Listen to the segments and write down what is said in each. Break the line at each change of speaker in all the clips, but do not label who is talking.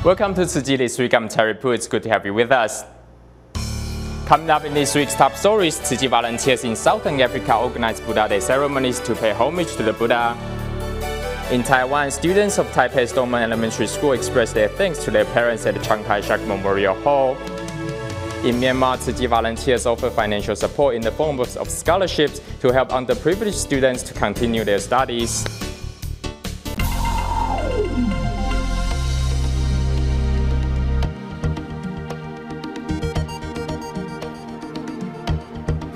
Welcome to Tzu Chi This week. I'm Terry Poo. It's good to have you with us. Coming up in this week's top stories, Tzu Chi volunteers in Southern Africa organize Buddha Day ceremonies to pay homage to the Buddha. In Taiwan, students of Taipei's Dongmen Elementary School express their thanks to their parents at the Chiang Kai-Shek Memorial Hall. In Myanmar, Tzu Chi volunteers offer financial support in the form of scholarships to help underprivileged students to continue their studies.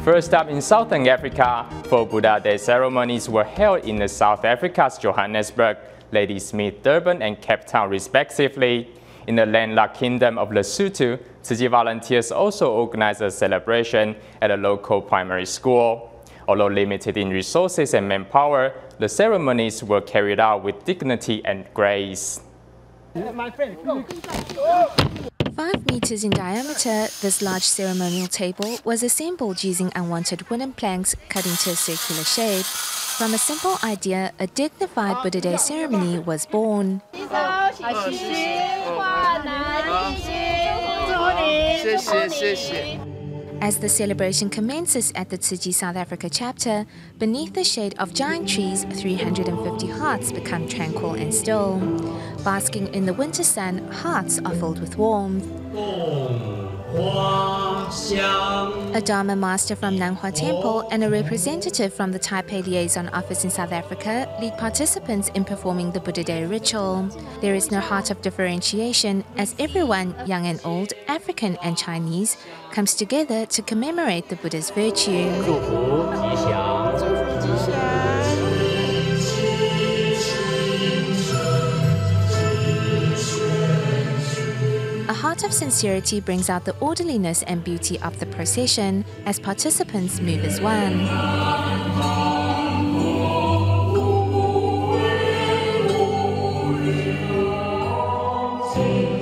First up, in Southern Africa, 4 Buddha Day ceremonies were held in South Africa's Johannesburg, Ladysmith, Durban, and Cape Town, respectively. In the landlocked kingdom of Lesotho, Tzu Chi volunteers also organized a celebration at a local primary school. Although limited in resources and manpower, the ceremonies were carried out with dignity and grace.
5 meters in diameter, this large ceremonial table was assembled using unwanted wooden planks cut into a circular shape. From a simple idea, a dignified Buddha Day ceremony was born. As the celebration commences at the Tzu Chi South Africa chapter, beneath the shade of giant trees, 350 hearts become tranquil and still. Basking in the winter sun, hearts are filled with warmth. A Dharma master from Nanhua Temple and a representative from the Taipei Liaison Office in South Africa lead participants in performing the Buddha Day ritual. There is no heart of differentiation, as everyone, young and old, African and Chinese, comes together to commemorate the Buddha's virtue. A heart of sincerity brings out the orderliness and beauty of the procession as participants move as one.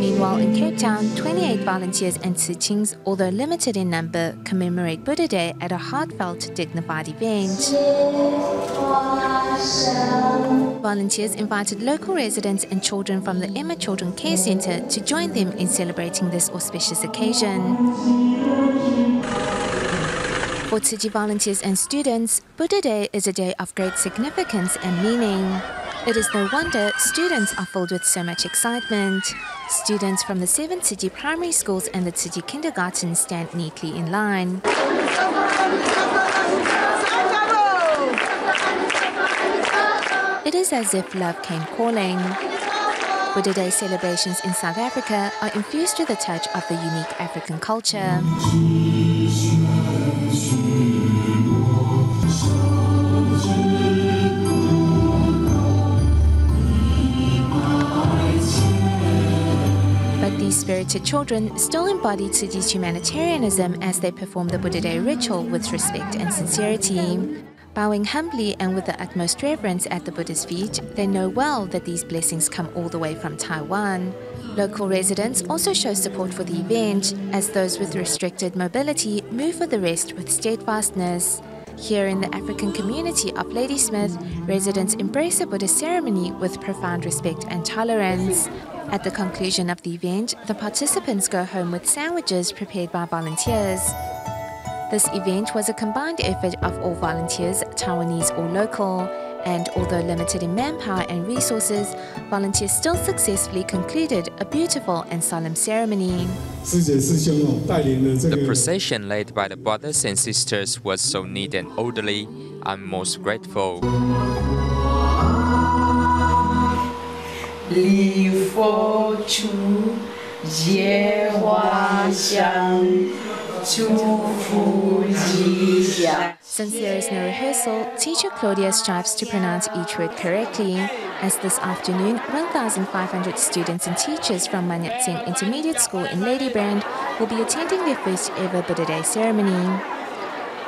Meanwhile, in Cape Town, 28 volunteers and Tzu Chings, although limited in number, commemorate Buddha Day at a heartfelt, dignified event. Volunteers invited local residents and children from the Emma Children Care Centre to join them in celebrating this auspicious occasion. For Tzu Chi volunteers and students, Buddha Day is a day of great significance and meaning. It is no wonder students are filled with so much excitement. Students from the 7 Tzu Chi primary schools and the Tzu Chi kindergarten stand neatly in line. It is as if love came calling. Buddha Day celebrations in South Africa are infused with a touch of the unique African culture. But these spirited children still embody Tzu Chi's humanitarianism as they perform the Buddha Day ritual with respect and sincerity. Bowing humbly and with the utmost reverence at the Buddha's feet, they know well that these blessings come all the way from Taiwan. Local residents also show support for the event, as those with restricted mobility move for the rest with steadfastness. Here in the African community of Ladysmith, residents embrace the Buddha ceremony with profound respect and tolerance. At the conclusion of the event, the participants go home with sandwiches prepared by volunteers. This event was a combined effort of all volunteers, Taiwanese or local, and although limited in manpower and resources, volunteers still successfully concluded a beautiful and solemn ceremony.
The procession led by the brothers and sisters was so neat and orderly. I'm most grateful.
礼佛处结花香
Since there is no rehearsal, teacher Claudia strives to pronounce each word correctly. As this afternoon, 1,500 students and teachers from Manyatsing Intermediate School in Ladybrand will be attending their first ever Buddha Day ceremony.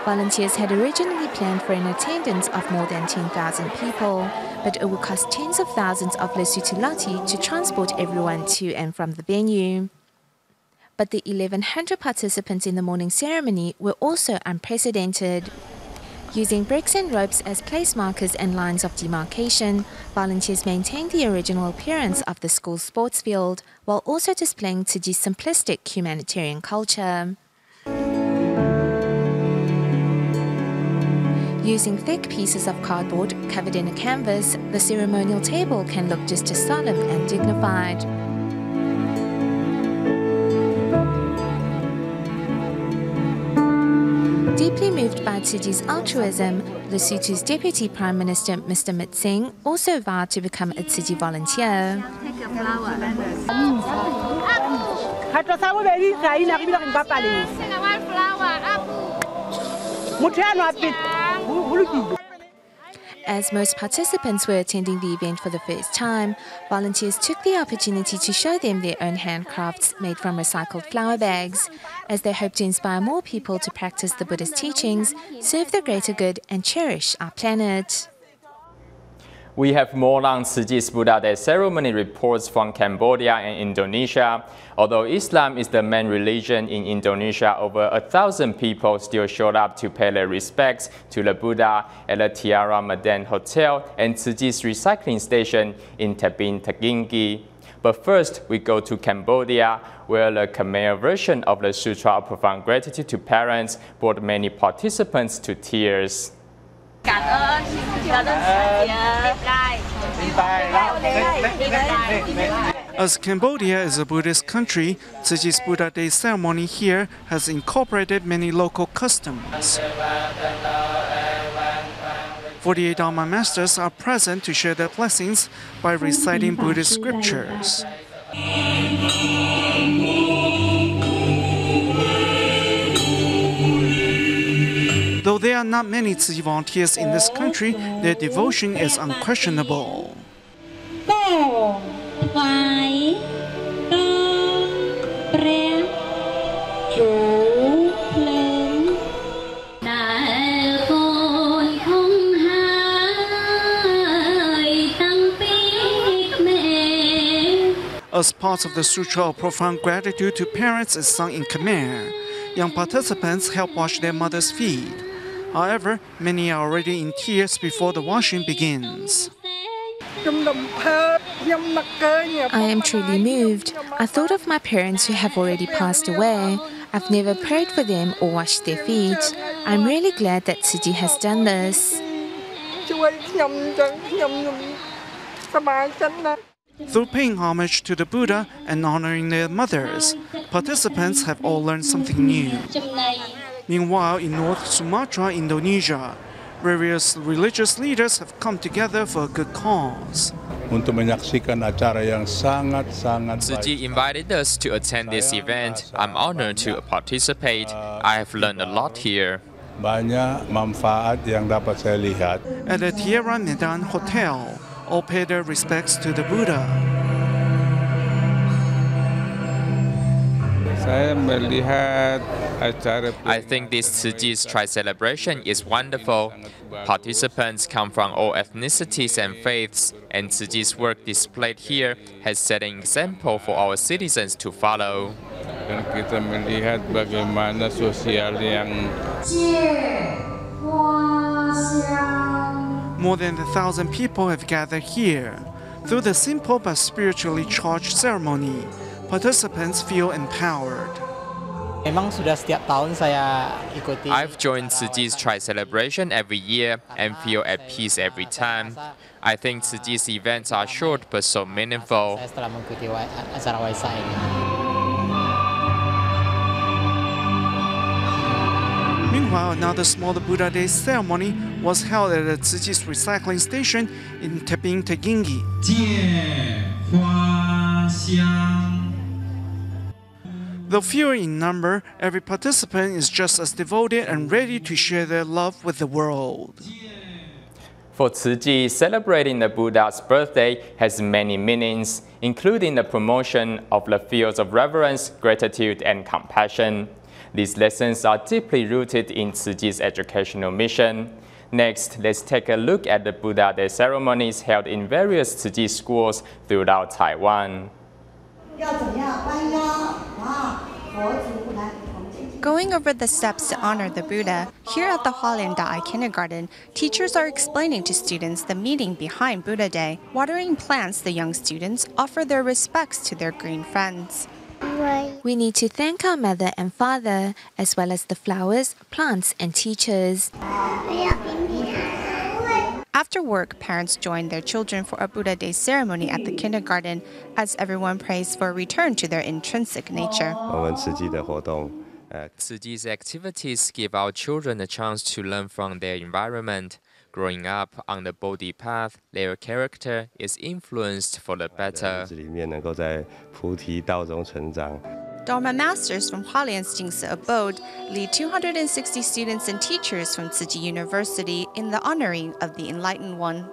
Volunteers had originally planned for an attendance of more than 10,000 people, but it will cost tens of thousands of Lesotho Lati to transport everyone to and from the venue. But the 1,100 participants in the morning ceremony were also unprecedented. Using bricks and ropes as place markers and lines of demarcation, volunteers maintain the original appearance of the school's sports field while also displaying Tzu Chi's simplistic humanitarian culture. Using thick pieces of cardboard covered in a canvas, the ceremonial table can look just as solemn and dignified. Deeply moved by Tzu Chi's altruism, Lesotho's Deputy Prime Minister Mr. Mit Singh also vowed to become a Tzu Chi volunteer.
Take a flower. As most participants were attending the event for the first time, volunteers took the opportunity to show them their own handcrafts made from recycled flower bags, as they hope to inspire more people to practice the Buddha's teachings, serve the greater good, and cherish our planet.
We have more on Tzu Chi's Buddha Day ceremony reports from Cambodia and Indonesia. Although Islam is the main religion in Indonesia, over 1,000 people still showed up to pay their respects to the Buddha at the Tiara Madan Hotel and Tzu Chi's recycling station in Tebing Tegingi. But first, we go to Cambodia, where the Khmer version of the Sutra of Profound Gratitude to Parents brought many participants to tears.
As Cambodia is a Buddhist country, Tzu Chi's Buddha Day ceremony here has incorporated many local customs. 48 Dharma masters are present to share their blessings by reciting Buddhist scriptures. Though there are not many Tzu Chi volunteers in this country, their devotion is unquestionable. As part of the Sutra of Profound Gratitude to Parents is sung in Khmer, young participants help wash their mother's feet. However, many are already in tears before the washing begins.
I am truly moved. I thought of my parents who have already passed away. I've never prayed for them or washed their feet. I'm really glad that Tzu Chi has done this.
Through paying homage to the Buddha and honoring their mothers, participants have all learned something new. Meanwhile, in North Sumatra, Indonesia, various religious leaders have come together for a good cause.
Tzu Chi invited us to attend this event. I'm honored to participate. I have learned a lot here.
At the Tiara Madan Hotel, all pay their respects to the Buddha.
I think this Tzu Chi's tri-celebration is wonderful. Participants come from all ethnicities and faiths, and Tzu Chi's work displayed here has set an example for our citizens to follow.
More than 1,000 people have gathered here. Through the simple but spiritually charged ceremony, participants feel empowered.
I've joined Tzu Chi's tri-celebration every year and feel at peace every time. I think Tzu Chi's events are short but so meaningful.
Meanwhile, another smaller Buddha Day ceremony was held at the Tzu Chi's recycling station in Tebing Tegingi. Though fewer in number, every participant is just as devoted and ready to share their love with the world.
For Tzu Chi, celebrating the Buddha's birthday has many meanings, including the promotion of the fields of reverence, gratitude, and compassion. These lessons are deeply rooted in Tzu Chi's educational mission. Next, let's take a look at the Buddha Day ceremonies held in various Tzu Chi schools throughout Taiwan.
Going over the steps to honor the Buddha, here at the Hualien Da'ai Kindergarten, teachers are explaining to students the meaning behind Buddha Day. Watering plants, the young students offer their respects to their green friends.
We need to thank our mother and father, as well as the flowers, plants, and teachers.
After work, parents join their children for a Buddha Day ceremony at the kindergarten, as everyone prays for a return to their intrinsic nature.
Tzu Chi's activities give our children a chance to learn from their environment. Growing up on the Bodhi path, their character is influenced for the better.
Dharma masters from Hualien's Jingsi abode lead 260 students and teachers from Tzu Chi University in the honoring of the Enlightened One.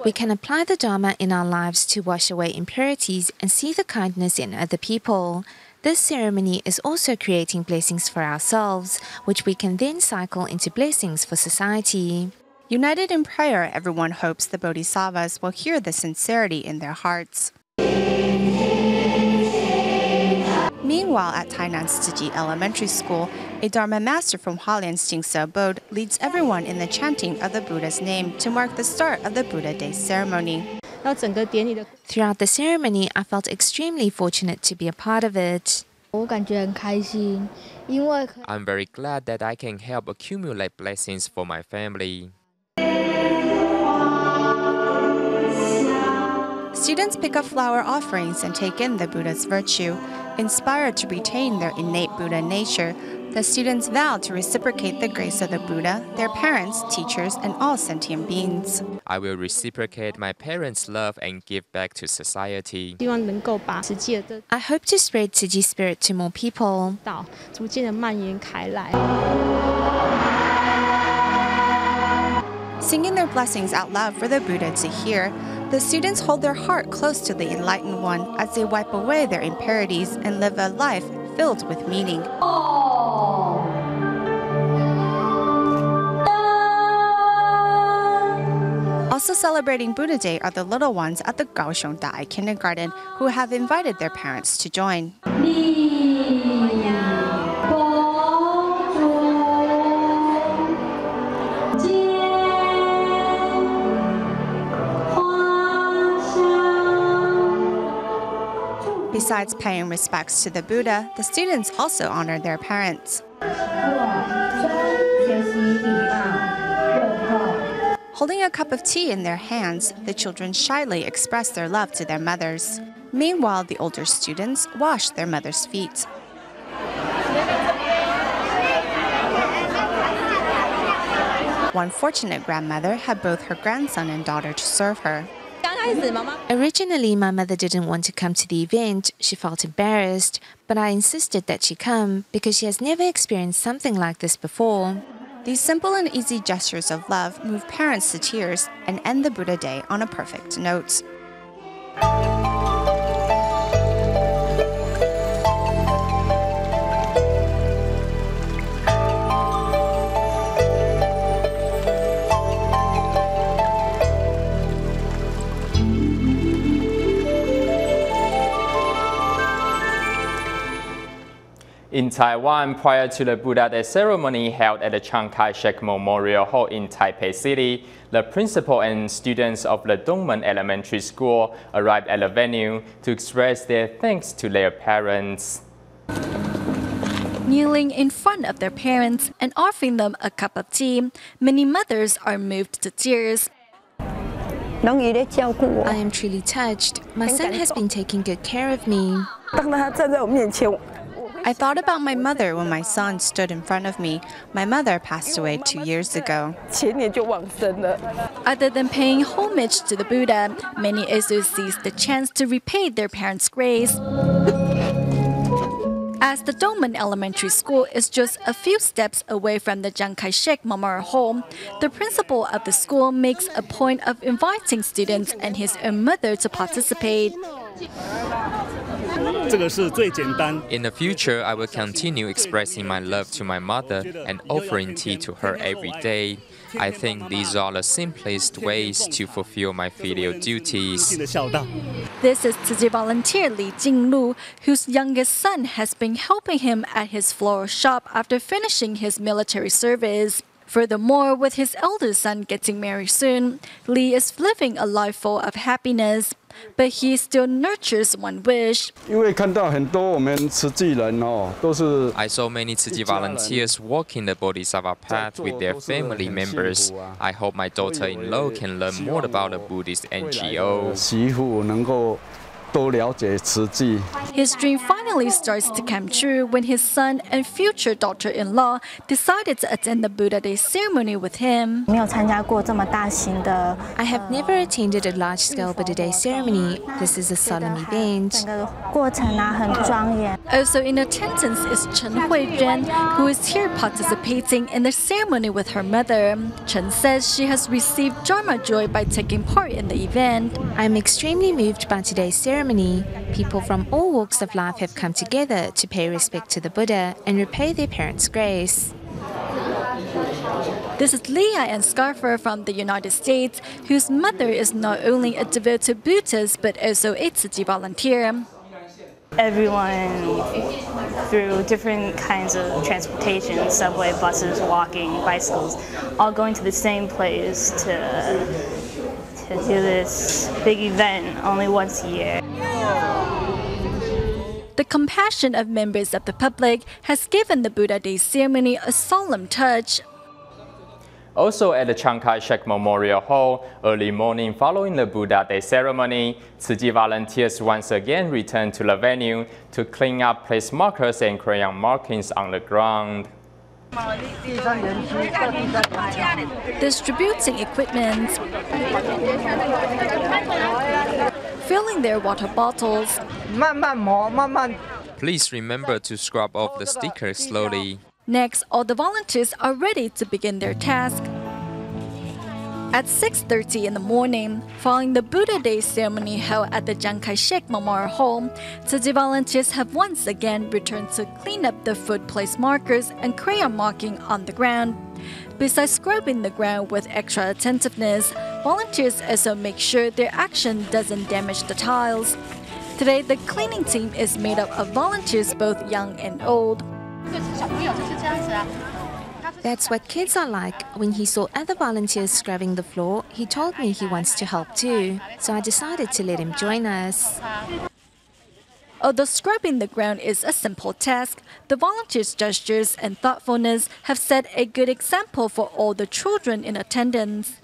We can apply the Dharma in our lives to wash away impurities and see the kindness in other people. This ceremony is also creating blessings for ourselves, which we can then cycle into blessings for society.
United in prayer, everyone hopes the Bodhisattvas will hear the sincerity in their hearts. Meanwhile, at Tainan's Tzu Chi Elementary School, a Dharma master from Hualien's Jingsi abode leads everyone in the chanting of the Buddha's name to mark the start of the Buddha Day ceremony.
Throughout the ceremony, I felt extremely fortunate to be a part of it.
I'm very glad that I can help accumulate blessings for my family.
Students pick up flower offerings and take in the Buddha's virtue. Inspired to retain their innate Buddha nature, the students vow to reciprocate the grace of the Buddha, their parents, teachers, and all sentient beings.
I will reciprocate my parents' love and give back to society.
I hope to spread Tzu Chi spirit to more people.
Singing their blessings out loud for the Buddha to hear, the students hold their heart close to the Enlightened One as they wipe away their impurities and live a life filled with meaning. Also celebrating Buddha Day are the little ones at the Kaohsiung Da'ai Kindergarten who have invited their parents to join. Besides paying respects to the Buddha, the students also honor their parents. Holding a cup of tea in their hands, the children shyly express their love to their mothers. Meanwhile, the older students wash their mother's feet. One fortunate grandmother had both her grandson and daughter to serve her.
Originally, my mother didn't want to come to the event. She felt embarrassed, but I insisted that she come because she has never experienced something like this before.
These simple and easy gestures of love move parents to tears and end the Buddha Day on a perfect note.
In Taiwan, prior to the Buddha Day ceremony held at the Chiang Kai-Shek Memorial Hall in Taipei City, the principal and students of the Dongmen Elementary School arrived at the venue to express their thanks to their parents.
Kneeling in front of their parents and offering them a cup of tea, many mothers are moved to tears.
I am truly touched. My son has been taking good care of me.
I thought about my mother when my son stood in front of me. My mother passed away 2 years ago.
Other than paying homage to the Buddha, many also seize the chance to repay their parents' grace. As the Dongmen Elementary School is just a few steps away from the Chiang Kai-Shek Memorial Hall, the principal of the school makes a point of inviting students and his own mother to participate.
In the future, I will continue expressing my love to my mother and offering tea to her every day. I think these are the simplest ways to fulfill my filial duties.
This is Tzu Chi volunteer Li Jinglu, whose youngest son has been helping him at his floral shop after finishing his military service. Furthermore, with his elder son getting married soon, Li is living a life full of happiness. But he still nurtures one wish.
I
saw many Tzu Chi volunteers walking the Bodhisattva path with their family members. I hope my daughter-in-law can learn more about the Buddhist NGO.
His dream finally starts to come true when his son and future daughter-in-law decided to attend the Buddha Day ceremony with him.
I have never attended a large-scale Buddha Day ceremony. This is a solemn event.
Also in attendance is Chen Huiren, who is here participating in the ceremony with her mother. Chen says she has received Dharma joy by taking part in the event.
I'm extremely moved by today's ceremony. People from all walks of life have come together to pay respect to the Buddha and repay their parents' grace.
This is Leah and Scarfer from the United States, whose mother is not only a devoted Buddhist but also a Tzu Chi volunteer.
Everyone through different kinds of transportation, subway, buses, walking, bicycles, all going to the same place to do this big event only once a year.
The compassion of members of the public has given the Buddha Day ceremony a solemn touch.
Also at the Chiang Kai-Shek Memorial Hall, early morning following the Buddha Day ceremony, Tzu Chi volunteers once again returned to the venue to clean up place markers and crayon markings on the ground.
Distributing equipment, filling their water bottles.
Please remember to scrub off the stickers slowly.
Next, all the volunteers are ready to begin their task. At 6:30 in the morning, following the Buddha Day ceremony held at the Chiang Kai-Shek Memorial Hall, Tzu Chi volunteers have once again returned to clean up the food place markers and crayon marking on the ground. Besides scrubbing the ground with extra attentiveness, volunteers also make sure their action doesn't damage the tiles. Today, the cleaning team is made up of volunteers both young and old.
That's what kids are like. When he saw other volunteers scrubbing the floor, he told me he wants to help too. So I decided to let him join us.
Although scrubbing the ground is a simple task, the volunteers' gestures and thoughtfulness have set a good example for all the children in attendance.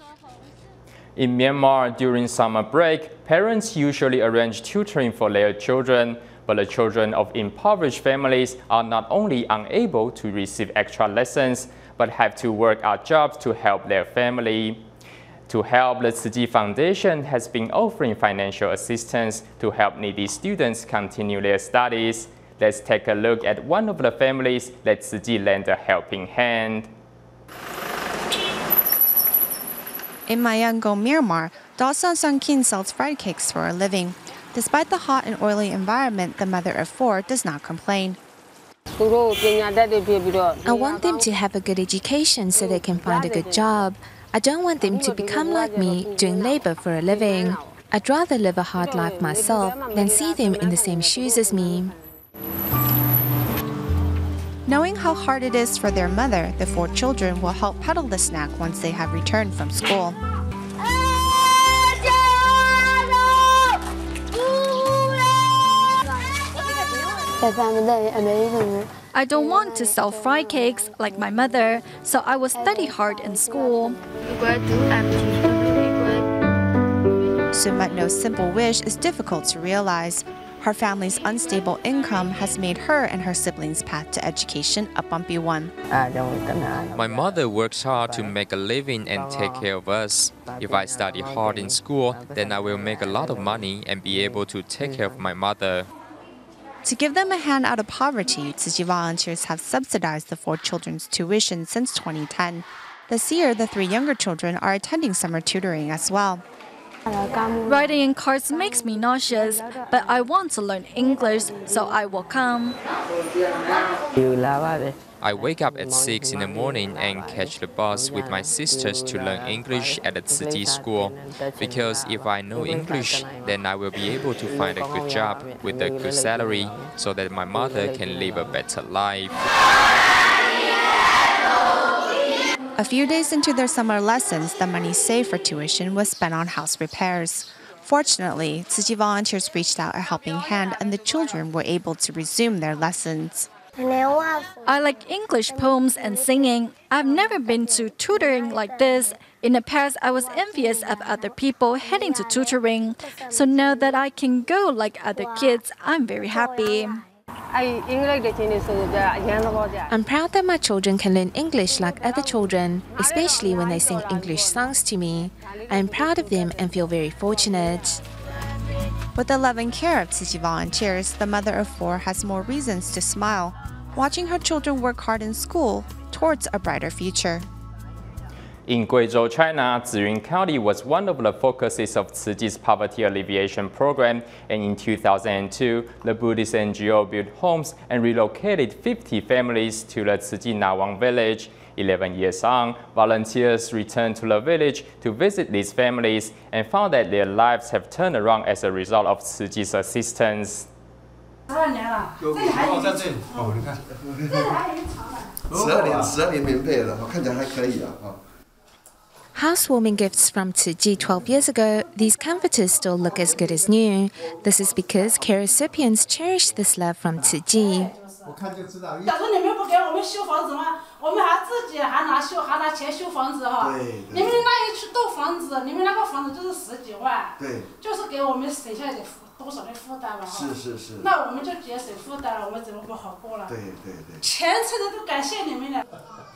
In Myanmar, during summer break, parents usually arrange tutoring for their children. But the children of impoverished families are not only unable to receive extra lessons, but have to work odd jobs to help their family. To help, the Tzu Chi Foundation has been offering financial assistance to help needy students continue their studies. Let's take a look at one of the families that Tzu Chi lent a helping hand.
In Mayangon, Myanmar, Dasan Sankin sells fried cakes for a living. Despite the hot and oily environment, the mother of four does not complain.
I want them to have a good education so they can find a good job. I don't want them to become like me, doing labor for a living. I'd rather live a hard life myself than see them in the same shoes as me.
Knowing how hard it is for their mother, the four children will help peddle the snack once they have returned from school.
I don't want to sell fried cakes like my mother, so I will study hard in school.
Sumatno's simple wish is difficult to realize. Her family's unstable income has made her and her siblings' path to education a bumpy one.
My mother works hard to make a living and take care of us. If I study hard in school, then I will make a lot of money and be able to take care of my mother.
To give them a hand out of poverty, Tzu Chi volunteers have subsidized the four children's tuition since 2010. This year, the three younger children are attending summer tutoring as well.
Writing in cards makes me nauseous, but I want to learn English, so I will come.
I wake up at 6 in the morning and catch the bus with my sisters to learn English at the Tzu Chi school. Because if I know English, then I will be able to find a good job with a good salary so that my mother can live a better life.
A few days into their summer lessons, the money saved for tuition was spent on house repairs. Fortunately, Tzu Chi volunteers reached out a helping hand and the children were able to resume their lessons.
I like English poems and singing. I've never been to tutoring like this. In the past, I was envious of other people heading to tutoring. So now that I can go like other kids, I'm very happy.
I'm proud that my children can learn English like other children, especially when they sing English songs to me. I am proud of them and feel very fortunate.
With the love and care of Tzu Chi volunteers, the mother of 4 has more reasons to smile, watching her children work hard in school towards a brighter future.
In Guizhou, China, Ziyun County was one of the focuses of Tzu Chi's poverty alleviation program, and in 2002, the Buddhist NGO built homes and relocated 50 families to the Tzu Chi Nawang village. 11 years on, volunteers returned to the village to visit these families and found that their lives have turned around as a result of Tzu Chi's assistance.
12年棉被了，看起来还可以啊。
Housewarming gifts from Tzu Chi 12 years ago, these comforters still look as good as new. This is because care recipients cherish this love from Tzu Chi.
假如你们不给我们修房子吗？我们还自己还拿钱修房子哈。你们那一栋房子，你们那个房子就是10几万。对。就是给我们省下点多少的负担吧哈。是。那我们就节省负担了，我们怎么不好过了？对。全村的都感谢你们了。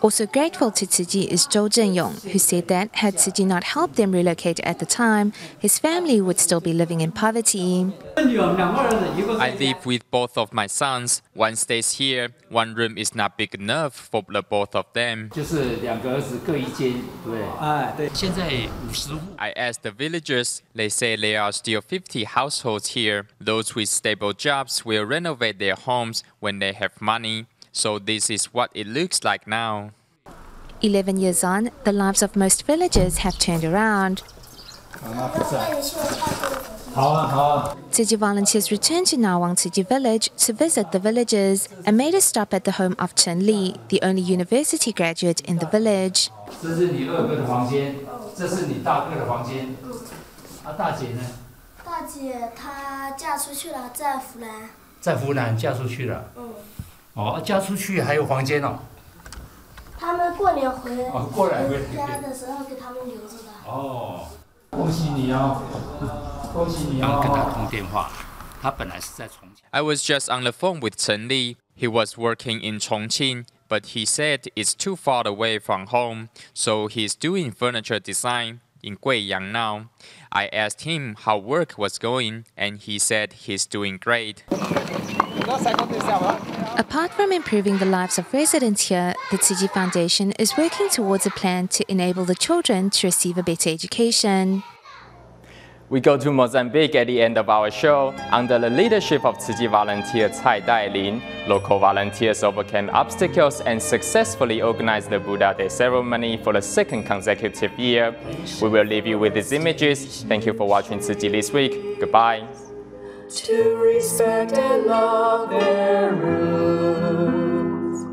Also grateful to Tzu Chi is Zhou Zhenyong, who said that had Tzu Chi not helped them relocate at the time, his family would still be living in poverty.
I live with both of my sons. One stays here. One room is not big enough for the both of them. I asked the villagers. They say there are still 50 households here. Those with stable jobs will renovate their homes when they have money. So this is what it looks like now.
11 years on, the lives of most villagers have turned around. Tzu Chi volunteers returned to Nawang Tzu Chi village to visit the villagers and made a stop at the home of Chen Li, the only university graduate in the village.
这是你2哥的房间，这是你大哥的房间。大姐呢？
大姐她嫁出去了，在湖南。
在湖南嫁出去了。哦，嫁出去还有房间哦。
他们过年回家
的
时候给他们留着的。
哦，恭喜你哦，恭喜你哦。跟他通电话，他本来是在重庆。
I was just on the phone with Chen Li. He was working in Chongqing, but he said it's too far away from home, so he's doing furniture design in Guiyang now. I asked him how work was going, and he said he's doing great.
Apart from improving the lives of residents here, the Tzu Chi Foundation is working towards a plan to enable the children to receive a better education.
We go to Mozambique at the end of our show. Under the leadership of Tzu Chi volunteer Cai Dailin, local volunteers overcame obstacles and successfully organized the Buddha Day ceremony for the 2nd consecutive year. We will leave you with these images. Thank you for watching Tzu Chi this week. Goodbye.
To respect and love their roots,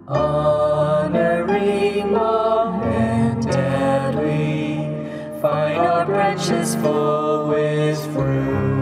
honoring long and deadly, find our branches full with fruit.